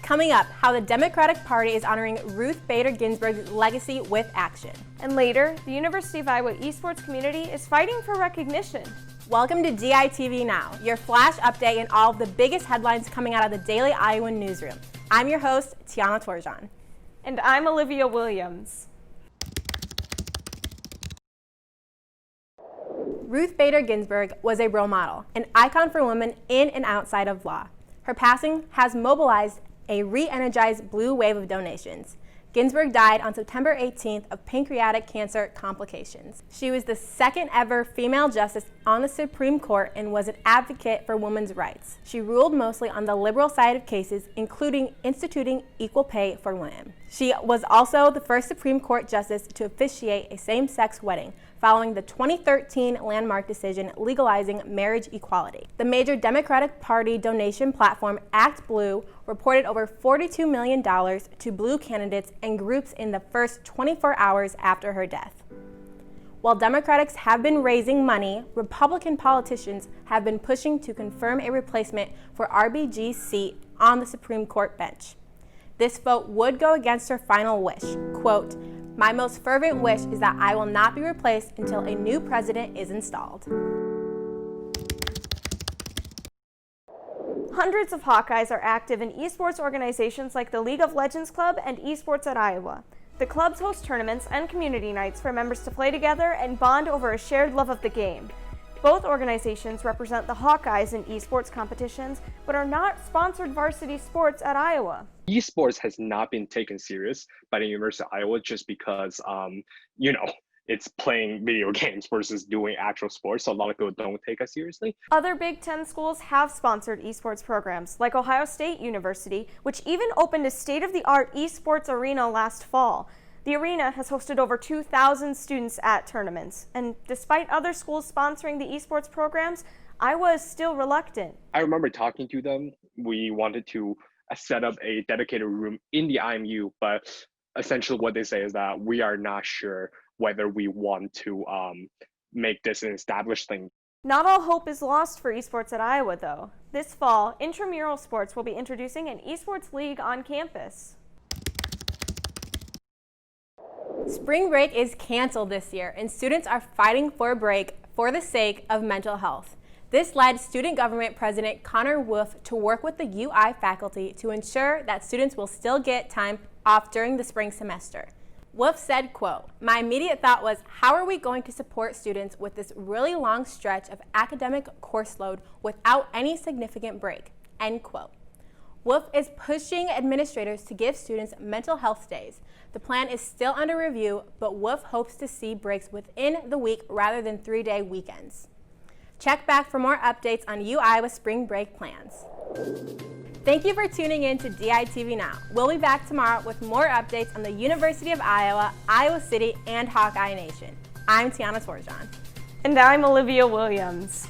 Coming up, how the Democratic Party is honoring Ruth Bader Ginsburg's legacy with action. And later, the University of Iowa esports community is fighting for recognition. Welcome to DITV Now, your flash update and all of the biggest headlines coming out of the Daily Iowan newsroom. I'm your host, Tiana Torjan. And I'm Olivia Williams. Ruth Bader Ginsburg was a role model, an icon for women in and outside of law. Her passing has mobilized a re-energized blue wave of donations. Ginsburg died on September 18th of pancreatic cancer complications. She was the second ever female justice on the Supreme Court and was an advocate for women's rights. She ruled mostly on the liberal side of cases, including instituting equal pay for women. She was also the first Supreme Court justice to officiate a same-sex wedding, following the 2013 landmark decision legalizing marriage equality. The major Democratic Party donation platform Act Blue reported over $42 million to blue candidates and groups in the first 24 hours after her death. While Democrats have been raising money, Republican politicians have been pushing to confirm a replacement for RBG's seat on the Supreme Court bench. This vote would go against her final wish, quote, "My most fervent wish is that I will not be replaced until a new president is installed." Hundreds of Hawkeyes are active in esports organizations like the League of Legends Club and Esports at Iowa. The clubs host tournaments and community nights for members to play together and bond over a shared love of the game. Both organizations represent the Hawkeyes in esports competitions, but are not sponsored varsity sports at Iowa. Esports has not been taken serious by the University of Iowa just because, it's playing video games versus doing actual sports. So a lot of people don't take us seriously. Other Big Ten schools have sponsored esports programs, like Ohio State University, which even opened a state-of-the-art esports arena last fall. The arena has hosted over 2,000 students at tournaments. And despite other schools sponsoring the esports programs, Iowa is still reluctant. I remember talking to them. We wanted to set up a dedicated room in the IMU, but essentially what they say is that we are not sure whether we want to make this an established thing. Not all hope is lost for esports at Iowa, though. This fall, Intramural Sports will be introducing an esports league on campus. Spring break is canceled this year, and students are fighting for a break for the sake of mental health. This led Student Government President Connor Wolf to work with the UI faculty to ensure that students will still get time off during the spring semester. Wolf said, quote, "My immediate thought was, how are we going to support students with this really long stretch of academic course load without any significant break?" End quote. Wolf is pushing administrators to give students mental health days. The plan is still under review, but Wolf hopes to see breaks within the week rather than 3-day weekends. Check back for more updates on Iowa spring break plans. Thank you for tuning in to DITV Now. We'll be back tomorrow with more updates on the University of Iowa, Iowa City, and Hawkeye Nation. I'm Tiana Torjan. And I'm Olivia Williams.